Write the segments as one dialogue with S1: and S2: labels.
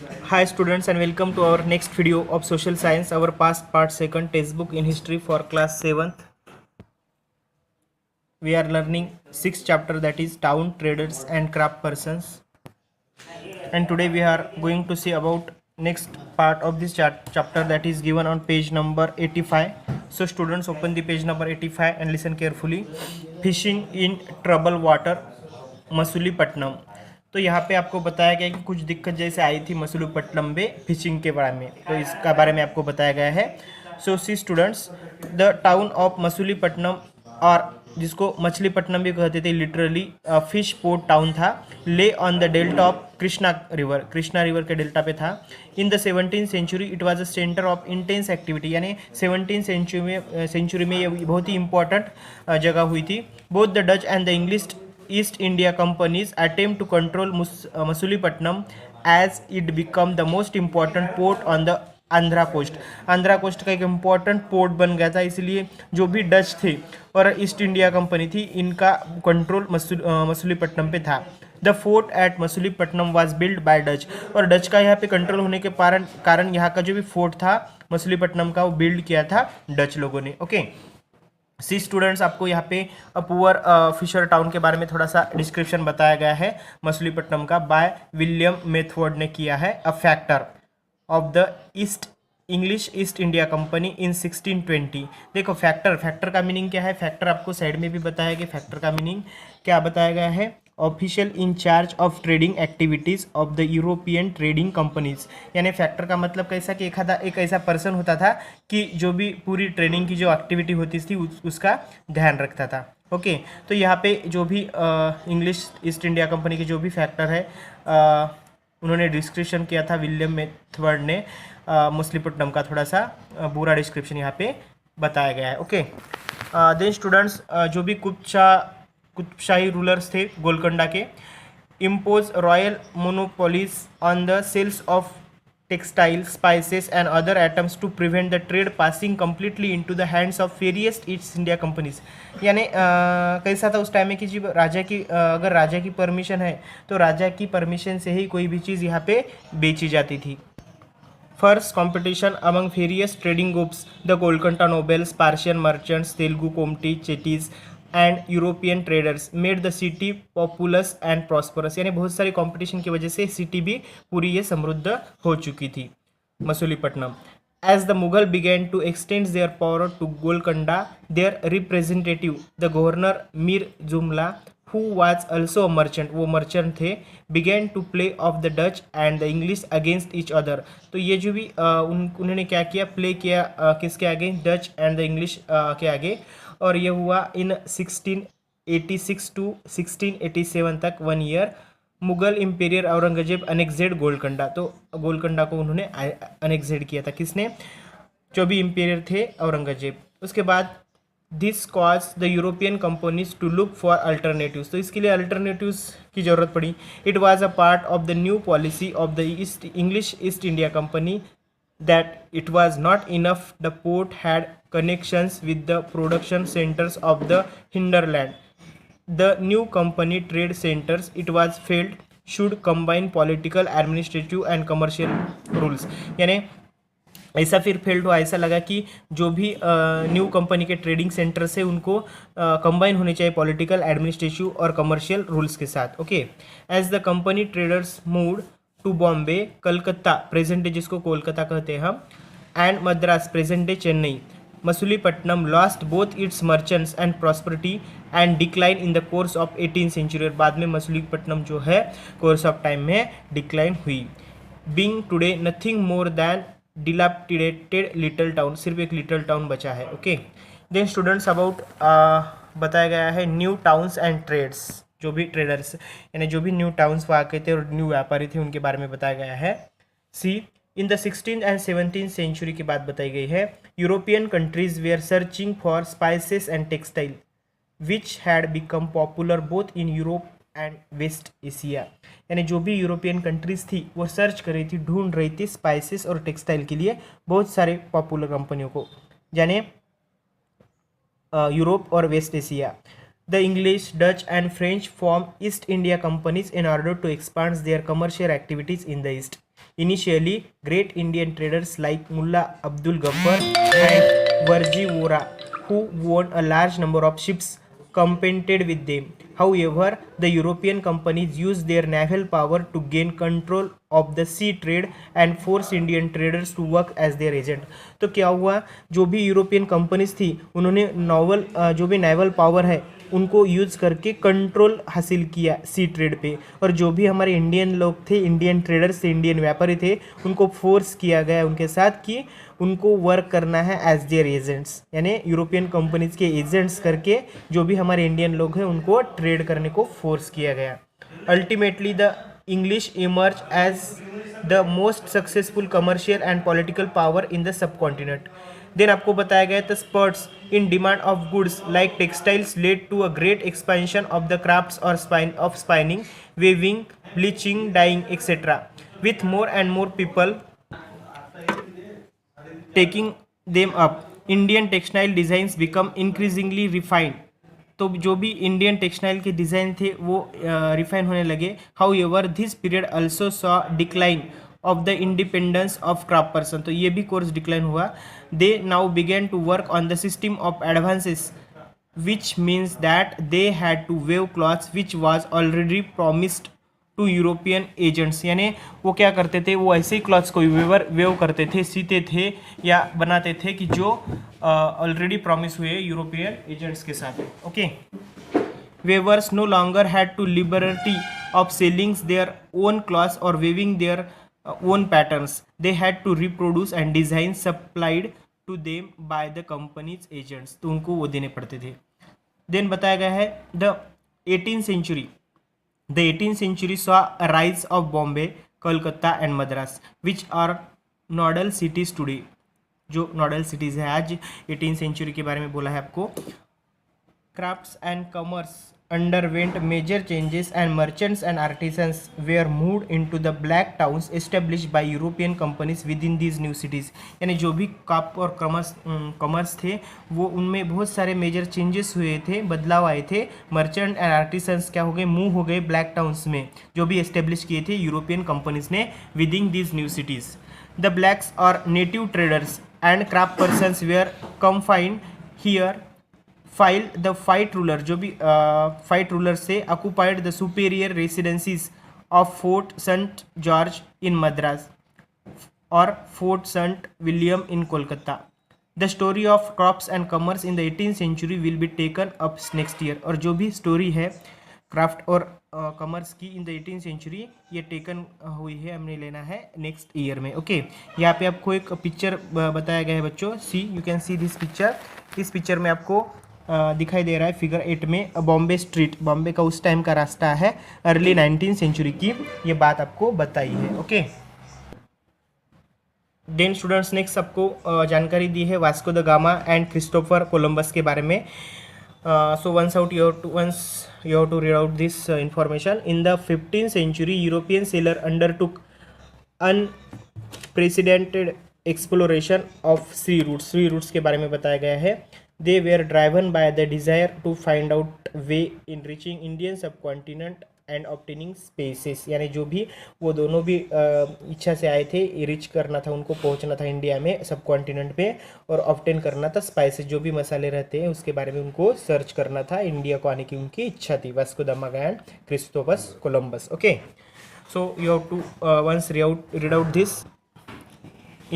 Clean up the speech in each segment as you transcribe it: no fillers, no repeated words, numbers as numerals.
S1: Hi students and welcome to our next video of social science, our past part second textbook in history for class 7th. We are learning 6th chapter, that is town traders and craft persons, and today we are going to see about next part of this chapter, that is given on page number 85. So students, open the page number 85 and listen carefully. Fishing in troubled water, Masulipatnam. तो यहाँ पे आपको बताया गया कि कुछ दिक्कत जैसे आई थी मसूलीपट्टनम में फिशिंग के बारे में, तो इसका बारे में आपको बताया गया है। So see students, the town of Masulipatnam, और जिसको मछलीपट्टनम भी कहते थे, लिटरली फिश पोर्ट टाउन था, lay on the delta of Krishna river के डेल्टा पे था। In the 17th century it was a centre of intense activity, यानी 17th सेंचुरी में ये बहुत ही इंपॉर्टेंट जगह हुई थी। Both the Dutch and the English East India companies attempt to control Masulipatnam as it become the most important port on the Andhra coast का एक important port बन गया था, इसलिए जो भी डच थे और ईस्ट इंडिया कंपनी थी, इनका कंट्रोल मसूलीपट्टनम पे था। The fort eight Masulipatnam was build by Dutch, और डच का यहाँ पे कंट्रोल होने के कारण यहाँ का जो भी फोर्ट था मसूलीपट्टनम का, वो बिल्ड किया था डच लोगों ने। ओके सी स्टूडेंट्स, आपको यहाँ पे पुअर फिशर टाउन के बारे में थोड़ा सा डिस्क्रिप्शन बताया गया है मछलीपट्टनम का, बाय विलियम मेथवर्ड ने किया है। A factor of the English East India company इन 1620। देखो फैक्टर का मीनिंग क्या है, फैक्टर आपको साइड में भी बताया गया। फैक्टर का मीनिंग क्या बताया गया है, official in charge of trading activities of the European trading companies. यानी फैक्टर का मतलब कैसा कि एक ऐसा पर्सन होता था कि जो भी पूरी ट्रेडिंग की जो एक्टिविटी होती थी उसका ध्यान रखता था। ओके तो यहाँ पे जो भी इंग्लिश ईस्ट इंडिया कंपनी के जो भी फैक्टर है, उन्होंने डिस्क्रिप्शन किया था विलियम मेथवर्ड ने। मछलीपट्टनम का थोड़ा सा बुरा डिस्क्रिप्शन यहाँ पे बताया गया है। ओके देन स्टूडेंट्स, जो भी कुतुबशाही रूलर्स थे गोलकोंडा के, impose royal monopolies on the sales of textile, spices and other items to prevent the trade passing completely into the hands of various East India companies. यानी कैसा था उस टाइम में कि जी अगर राजा की परमिशन है तो राजा की परमिशन से ही कोई भी चीज़ यहाँ पे बेची जाती थी। First competition among various trading groups, the Golconda nobles, Persian merchants, Telugu Komati, Chettis and European traders made the city populous and prosperous. यानी बहुत सारी कंपटीशन की वजह से सिटी भी पूरी ये समृद्ध हो चुकी थी Masulipatnam. As the Mughal began to extend their power to Golconda, their representative the governor Mir Jumla, who was also a merchant, वो मर्चेंट थे, began to play of the Dutch and the English against each other। तो ये जो भी उन्होंने क्या किया, प्ले किया किसके आगे, डच एंड द इंग्लिश के आगे, और ये हुआ इन 1686 टू 1687 तक 1 ईयर। मुगल इंपीरियर औरंगजेब अनेक्सेड गोलकोंडा, तो गोलकोंडा को उन्होंने अनेक्सेड किया था, किसने, जो भी इंपीरियर थे औरंगजेब। उसके बाद this cause the European companies to look for alternatives, तो इसके लिए अल्टरनेटिव्स की ज़रूरत पड़ी। It was a part of the new policy of the English East India company that it was not enough the port had connections with the production centres of the hinterland. The new company trade centres it was felt should combine political, administrative and commercial rules. यानी ऐसा फिर failed हुआ, ऐसा लगा कि जो भी new company के ट्रेडिंग सेंटर से उनको कंबाइन होने चाहिए पॉलिटिकल, एडमिनिस्ट्रेटिव और कमर्शियल रूल्स के साथ। Okay as the company traders moved to Bombay, Calcutta present day जिसको कोलकाता कहते हैं हम, and Madras present day Chennai, Masulipatnam lost both its merchants and prosperity and decline in the course of 18th century. और बाद में मसूलीपट्टनम जो है कोर्स ऑफ टाइम में डिक्लाइन हुई। Being today nothing more than dilapidated little town, सिर्फ एक लिटल टाउन बचा है। ओके देन स्टूडेंट्स, अबाउट बताया गया है न्यू टाउन्स एंड ट्रेड्स, जो भी ट्रेडर्स यानी जो भी न्यू टाउन्स वहाँ के थे और न्यू व्यापारी थे, उनके बारे में बताया गया है। See in the 16th and 17th century की बात बताई गई है। European countries were searching for spices and textile which had become popular both in Europe and West Asia. यानी जो भी यूरोपियन कंट्रीज थी वो सर्च कर रही थी, ढूंढ रही थी स्पाइसेस और टेक्सटाइल के लिए बहुत सारे पॉपुलर कंपनियों को, यानी यूरोप और west Asia. The English, Dutch and French form East India companies in order to expand their commercial activities in the East. Initially, great Indian traders like Mullah Abdul Ghaffar and Varji Vora, who owned a large number of ships, competed with them. However, the European companies used their naval power to gain control of the sea trade and force Indian traders to work as their agent. तो क्या हुआ, जो भी European companies थी उन्होंने जो भी naval power है उनको यूज़ करके कंट्रोल हासिल किया सी ट्रेड पे, और जो भी हमारे इंडियन लोग थे, इंडियन ट्रेडर्स थे, इंडियन व्यापारी थे, उनको फोर्स किया गया उनके साथ कि उनको वर्क करना है एज देयर एजेंट्स, यानी यूरोपियन कंपनीज के एजेंट्स करके जो भी हमारे इंडियन लोग हैं उनको ट्रेड करने को फोर्स किया गया. Ultimately the English emerge as the most successful commercial and political power in the subcontinent. Then आपको बताया गया the spurts in demand of goods like textiles led to a great expansion of the crafts और spinning, weaving, bleaching, dyeing etcetera, with more and more people taking them up. Indian textile designs become increasingly refined. तो जो भी Indian textile के design थे वो refine होने लगे. However, this period also saw decline of the independence of craft person. तो ये भी कोर्स डिक्लाइन हुआ. They now began to work on the system of advances, which means that they had to weave cloths which was already promised to European agents. यानी वो क्या करते थे, वो ऐसे ही क्लॉथ्स को वेव करते थे, सीते थे या बनाते थे कि जो ऑलरेडी प्रॉमिस हुए यूरोपियन एजेंट्स के साथ. Okay, weavers no longer had to liberty of selling their own cloths और weaving their own patterns. They had to reproduce and design supplied to them by the companies agents. तो उनको वो देने पड़ते थे. Then बताया गया है the 18th century. The 18th century saw a rise of Bombay, Kolkata and Madras, which are nodal cities today. जो नोडल सिटीज़ है आज 18th century के बारे में बोला है आपको. Crafts and commerce underwent major changes and merchants and artisans were moved into the black towns established by European companies within these new cities. यानी जो भी क्राफ्ट और कॉमर्स थे वो उनमें बहुत सारे मेजर चेंजेस हुए थे, बदलाव आए थे. मर्चेंट एंड आर्टिसंस क्या हो गए, मूव हो गए ब्लैक टाउन्स में, जो भी एस्टेब्लिश किए थे यूरोपियन कंपनीज ने within these new cities. The blacks और native traders and craft persons were confined here while the white ruler. जो भी फाइट रूलर से occupied the superior residencies of Fort Saint George in Madras और Fort Saint William in Kolkata. The story of crops and commerce in the 18th century will be taken up next year. और जो भी story है craft और commerce की इन the 18th century ये taken हुई है, हमने लेना है नेक्स्ट ईयर में. ओके, यहाँ पे आपको एक पिक्चर बताया गया है बच्चों. See you can see this picture. इस पिक्चर में आपको दिखाई दे रहा है फिगर 8 में बॉम्बे स्ट्रीट. बॉम्बे का उस टाइम का रास्ता है, अर्ली 19th century की ये बात आपको बताई है. ओके, देन स्टूडेंट्स नेक्स्ट आपको जानकारी दी है Vasco da Gama and Christopher Columbus के बारे में. So once you have to read out this information. In the 15th century, European sailor undertook unprecedented exploration of sea routes. Sea routes के बारे में बताया गया है. They were driven by the desire to find out way in reaching Indian subcontinent and obtaining spaces. यानी जो भी वो दोनों भी इच्छा से आए थे, रिच करना था उनको, पहुंचना था इंडिया में सब कॉन्टिनेंट पे, और ऑब्टेन करना था स्पाइसेस, जो भी मसाले रहते हैं उसके बारे में उनको सर्च करना था. इंडिया को आने की उनकी इच्छा थी. Vasco da Gama and Christopher Columbus. Okay, so you have to once read out this.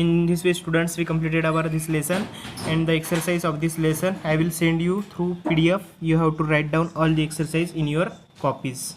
S1: In this way students we completed our this lesson, and the exercise of this lesson I will send you through PDF. You have to write down all the exercise in your copies.